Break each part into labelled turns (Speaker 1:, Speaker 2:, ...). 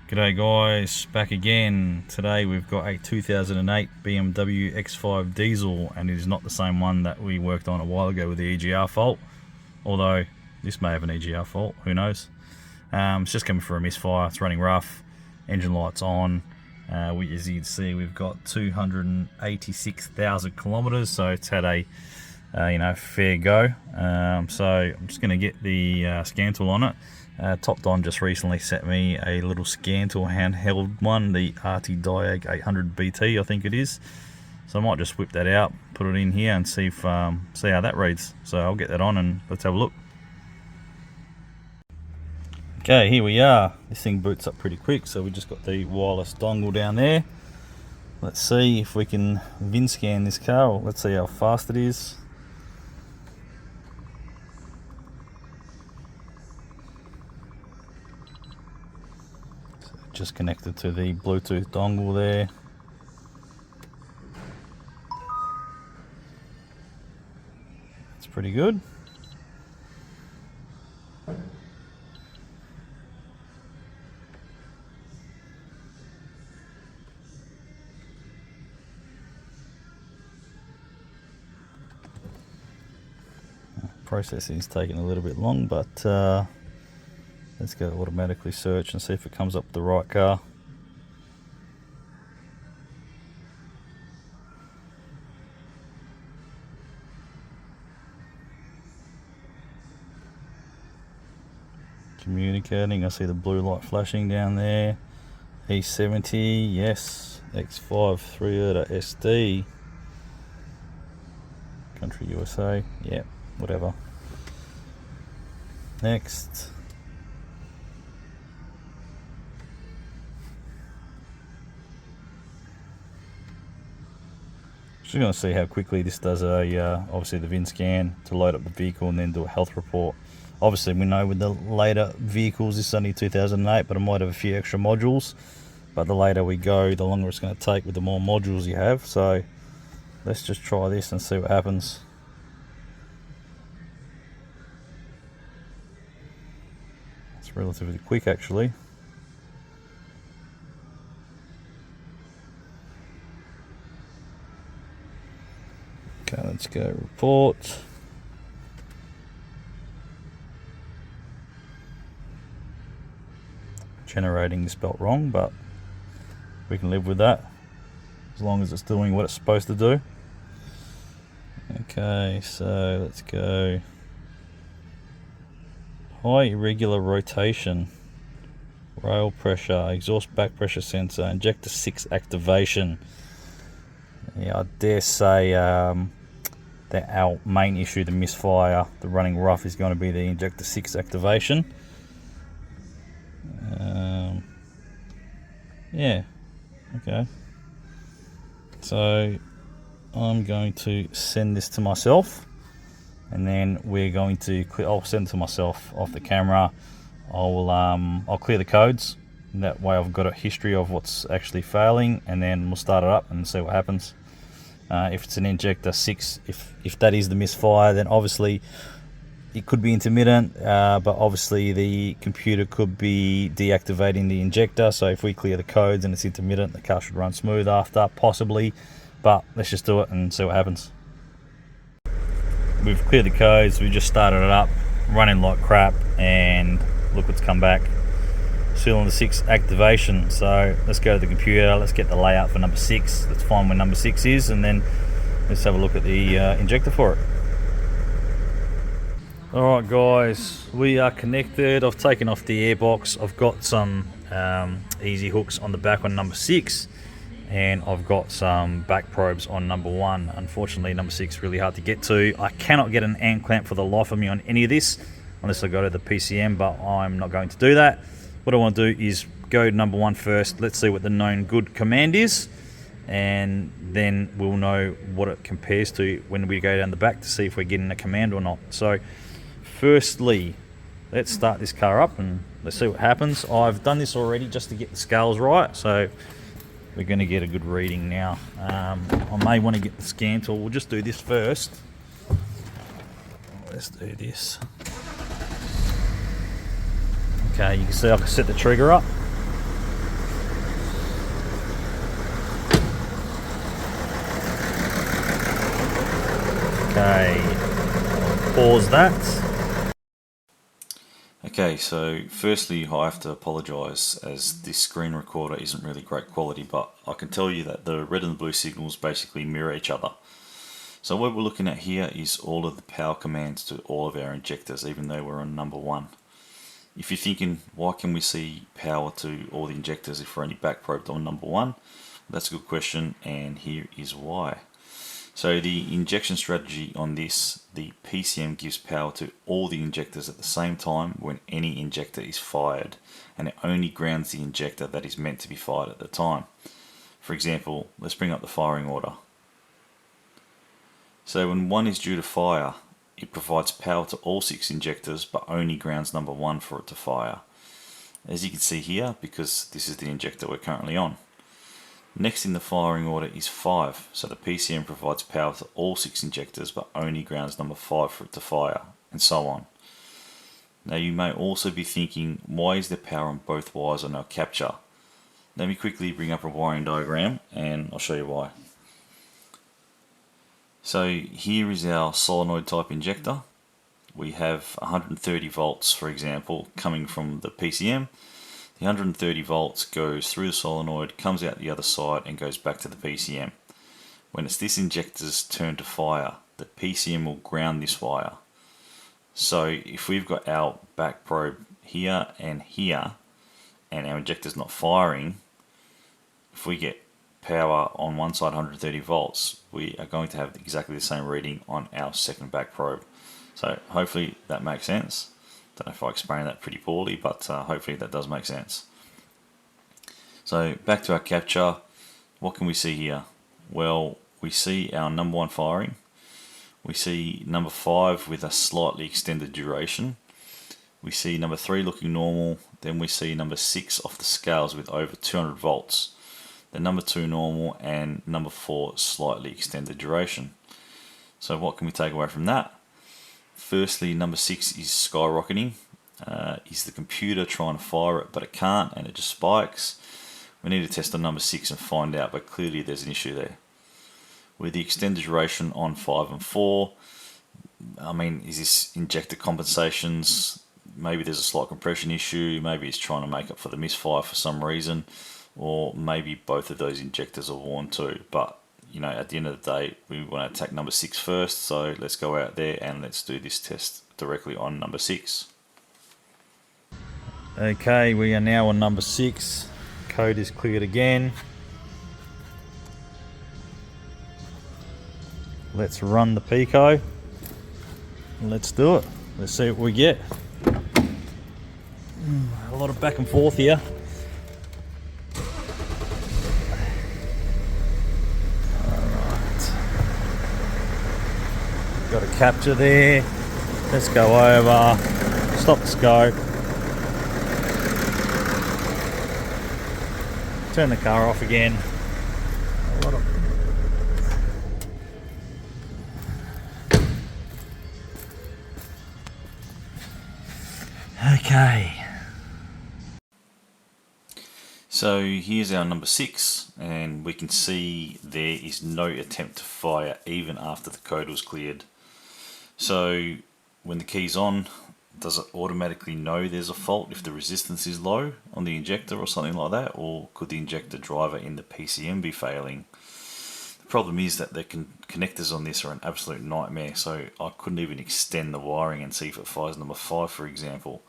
Speaker 1: G'day guys, back again. Today we've got a 2008 BMW X5 diesel, and it is not the same one that we worked on a while ago with the EGR fault, although this may have an EGR fault, who knows. It's just coming for a misfire. It's running rough, engine lights on. As you can see, we've got 286,000 kilometers, so it's had a fair go. So I'm just going to get the scan tool on it. Top Don just recently sent me a little scan tool, handheld one, the RT Diag 800 BT, I think it is. So I might just whip that out, put it in here, and see how that reads. So I'll get that on and let's have a look. Okay, here we are. This thing boots up pretty quick, so we just got the wireless dongle down there. Let's see if we can VIN scan this car, or let's see how fast it is. Just connected to the Bluetooth dongle there. It's pretty good. Processing is taking a little bit long, but let's go automatically search and see if it comes up with the right car. Communicating, I see the blue light flashing down there. E70, yes. X5 3 SD. Country USA, yeah, whatever. Next. Just going to see how quickly this does obviously the VIN scan to load up the vehicle and then do a health report. Obviously we know with the later vehicles this is only 2008, but it might have a few extra modules. But the later we go, the longer it's going to take with the more modules you have. So let's just try this and see what happens. It's relatively quick actually. Okay, let's go report. Generating is spelt wrong, but we can live with that as long as it's doing what it's supposed to do. Okay, so let's go. High irregular rotation, rail pressure, exhaust back pressure sensor, injector 6 activation. Yeah, I dare say that our main issue, the misfire, the running rough, is going to be the injector 6 activation. Yeah, okay. So I'm going to send this to myself, and then we're going to I'll send it to myself off the camera. I'll clear the codes, and that way I've got a history of what's actually failing, and then we'll start it up and see what happens. If it's an injector 6, if that is the misfire, then obviously it could be intermittent, but obviously the computer could be deactivating the injector. So if we clear the codes and it's intermittent, the car should run smooth after, possibly. But let's just do it and see what happens. We've cleared the codes, we just started it up, running like crap, and look what's come back. Cylinder 6 activation. So let's go to the computer, let's get the layout for number 6, let's find where number 6 is, and then let's have a look at the injector for it. Alright guys, we are connected. I've taken off the airbox. I've got some easy hooks on the back on number 6, and I've got some back probes on number 1. Unfortunately number 6 really hard to get to. I cannot get an AND clamp for the life of me on any of this unless I go to the PCM, but I'm not going to do that. What I want to do is go to number 1 first. Let's see what the known good command is, and then we'll know what it compares to when we go down the back to see if we're getting a command or not. So firstly, let's start this car up and let's see what happens. I've done this already just to get the scales right, so we're going to get a good reading now. I may want to get the scan tool. We'll just do this first. Let's do this. Okay, you can see I can set the trigger up. Okay, pause that.
Speaker 2: Okay, so firstly I have to apologise as this screen recorder isn't really great quality, but I can tell you that the red and the blue signals basically mirror each other. So what we're looking at here is all of the power commands to all of our injectors, even though we're on number 1. If you're thinking, why can we see power to all the injectors if we're only back probed on number 1? That's a good question, and here is why. So the injection strategy on this, the PCM gives power to all the injectors at the same time when any injector is fired, and it only grounds the injector that is meant to be fired at the time. For example, let's bring up the firing order. So when 1 is due to fire, it provides power to all 6 injectors but only grounds number 1 for it to fire. As you can see here, because this is the injector we're currently on. Next in the firing order is 5, so the PCM provides power to all 6 injectors but only grounds number 5 for it to fire, and so on. Now you may also be thinking, why is there power on both wires on our capture? Let me quickly bring up a wiring diagram and I'll show you why. So here is our solenoid type injector. We have 130 volts, for example, coming from the PCM. The 130 volts goes through the solenoid, comes out the other side and goes back to the PCM. When it's this injector's turn to fire, the PCM will ground this wire. So if we've got our back probe here and our injector's not firing, if we get power on one side 130 volts, we are going to have exactly the same reading on our second back probe. So hopefully that makes sense. Don't know if I explained that pretty poorly, but hopefully that does make sense. So back to our capture, what can we see here? Well, we see our number 1 firing. We see number 5 with a slightly extended duration. We see number 3 looking normal. Then we see number 6 off the scales with over 200 volts. Then number 2 normal and number 4 slightly extended duration. So what can we take away from that? Firstly, number 6 is skyrocketing. Is the computer trying to fire it but it can't and it just spikes? We need to test on number 6 and find out, but clearly there's an issue there. With the extended duration on 5 and 4, I mean, is this injector compensations? Maybe there's a slight compression issue, maybe it's trying to make up for the misfire for some reason, or maybe both of those injectors are worn too. But you know, at the end of the day, we want to attack number 6 first, so let's go out there and let's do this test directly on number 6.
Speaker 1: Okay, we are now on number 6. Code is cleared again. Let's run the Pico. Let's do it. Let's see what we get. A lot of back and forth here. Got a capture there. Let's go over. Stop the scope. Turn the car off again. Okay.
Speaker 2: So here's our number 6, and we can see there is no attempt to fire even after the code was cleared. So when the key's on, does it automatically know there's a fault if the resistance is low on the injector or something like that? Or could the injector driver in the PCM be failing? The problem is that the connectors on this are an absolute nightmare, so I couldn't even extend the wiring and see if it fires number 5, for example.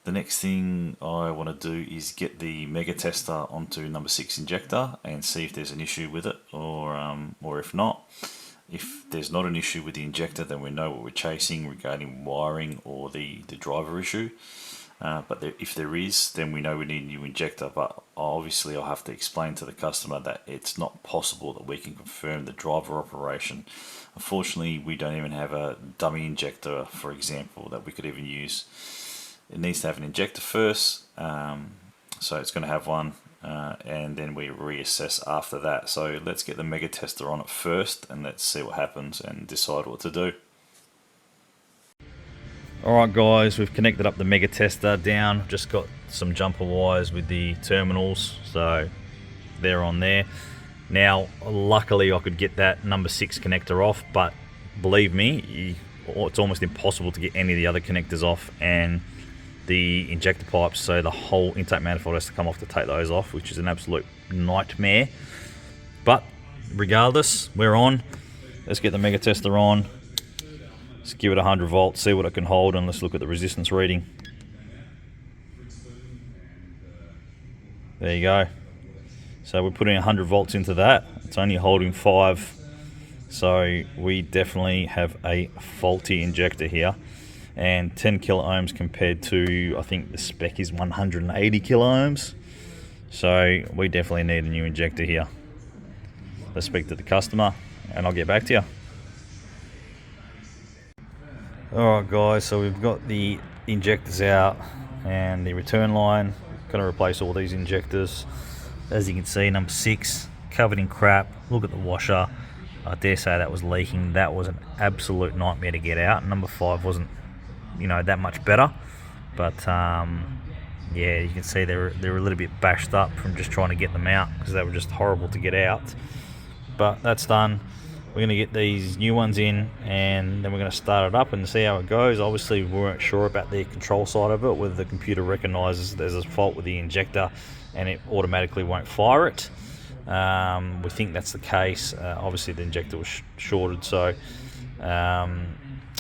Speaker 2: The next thing I want to do is get the mega tester onto number 6 injector and see if there's an issue with it, or if not. If there's not an issue with the injector, then we know what we're chasing regarding wiring or the driver issue. But if there is, then we know we need a new injector. But obviously I'll have to explain to the customer that it's not possible that we can confirm the driver operation. Unfortunately, we don't even have a dummy injector, for example, that we could even use. It needs to have an injector first, so it's going to have one, and then we reassess after that. So let's get the mega tester on it first and let's see what happens and decide what to do.
Speaker 1: Alright guys, we've connected up the mega tester down. Just got some jumper wires with the terminals, so they're on there. Now luckily I could get that number 6 connector off, but believe me, it's almost impossible to get any of the other connectors off and the injector pipes, so the whole intake manifold has to come off to take those off, which is an absolute nightmare. But regardless, we're on. Let's get the mega tester on. Let's give it 100 volts, see what it can hold, and let's look at the resistance reading. There you go. So we're putting 100 volts into that. It's only holding 5. So we definitely have a faulty injector here. And 10 kilo ohms compared to, I think the spec is 180 kilo ohms. So we definitely need a new injector here. Let's speak to the customer and I'll get back to you. Alright guys, so we've got the injectors out and the return line. Going to replace all these injectors. As you can see, number 6 covered in crap. Look at the washer. I dare say that was leaking. That was an absolute nightmare to get out. Number 5 wasn't, you know, that much better, but yeah, you can see they're a little bit bashed up from just trying to get them out because they were just horrible to get out. But that's done. We're going to get these new ones in and then we're going to start it up and see how it goes. Obviously we weren't sure about the control side of it, whether the computer recognises there's a fault with the injector and it automatically won't fire it. We think that's the case. Obviously the injector was shorted, so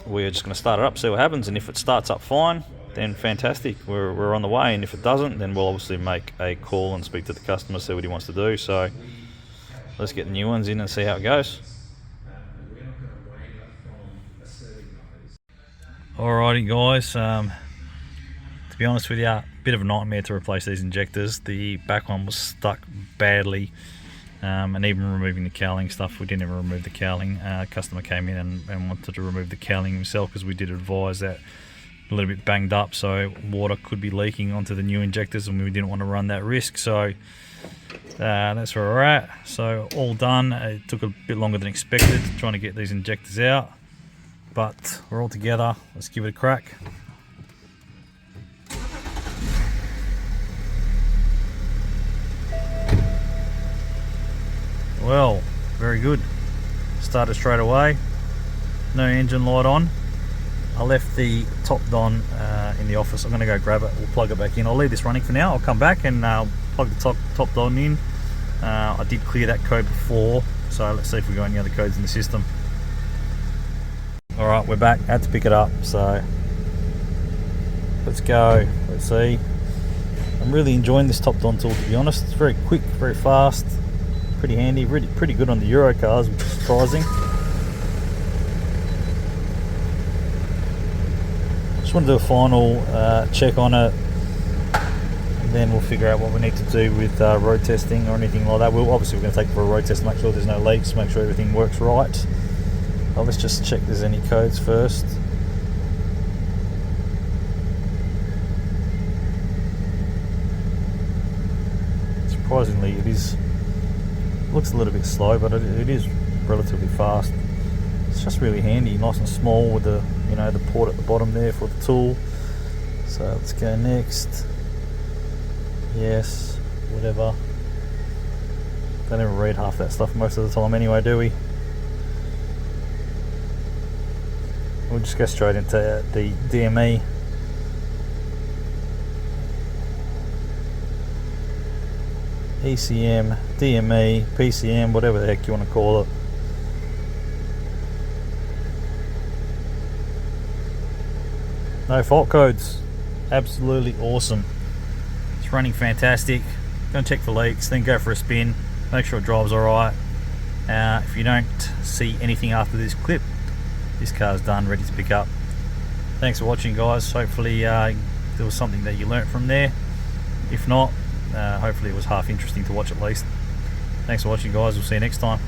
Speaker 1: we're just going to start it up, see what happens, and if it starts up fine, then fantastic, we're on the way, and if it doesn't, then we'll obviously make a call and speak to the customer, see what he wants to do. So let's get the new ones in and see how it goes. Alrighty guys, to be honest with you, a bit of a nightmare to replace these injectors. The back one was stuck badly, and even removing the cowling stuff, we didn't even remove the cowling. Customer came in and wanted to remove the cowling himself because we did advise that a little bit banged up, so water could be leaking onto the new injectors and we didn't want to run that risk. So that's where we're at. So all done. It took a bit longer than expected trying to get these injectors out, but we're all together. Let's give it a crack. Well, very good. Started straight away. No engine light on. I left the top on in the office. I'm going to go grab it. We'll plug it back in. I'll leave this running for now. I'll come back and plug the top on in. I did clear that code before, so let's see if we've got any other codes in the system. Alright, we're back. Had to pick it up, so let's go. Let's see. I'm really enjoying this top on tool, to be honest. It's very quick, very fast, pretty handy, really pretty good on the Euro cars, which is surprising. Just want to do a final check on it, and then we'll figure out what we need to do with road testing or anything like that. We're going to take it for a road test, make sure there's no leaks, make sure everything works right. Let's just check there's any codes first. Surprisingly, looks a little bit slow, but it is relatively fast. It's just really handy, nice and small with the the port at the bottom there for the tool. So let's go next. Yes, whatever. Don't even read half that stuff most of the time anyway, do we? We'll just go straight into the DME. ECM, DME, PCM, whatever the heck you want to call it. No fault codes. Absolutely awesome. It's running fantastic. Go and check for leaks, then go for a spin. Make sure it drives alright. If you don't see anything after this clip, this car's done, ready to pick up. Thanks for watching, guys. Hopefully there was something that you learnt from there. If not, hopefully it was half interesting to watch at least. Thanks for watching, guys. We'll see you next time.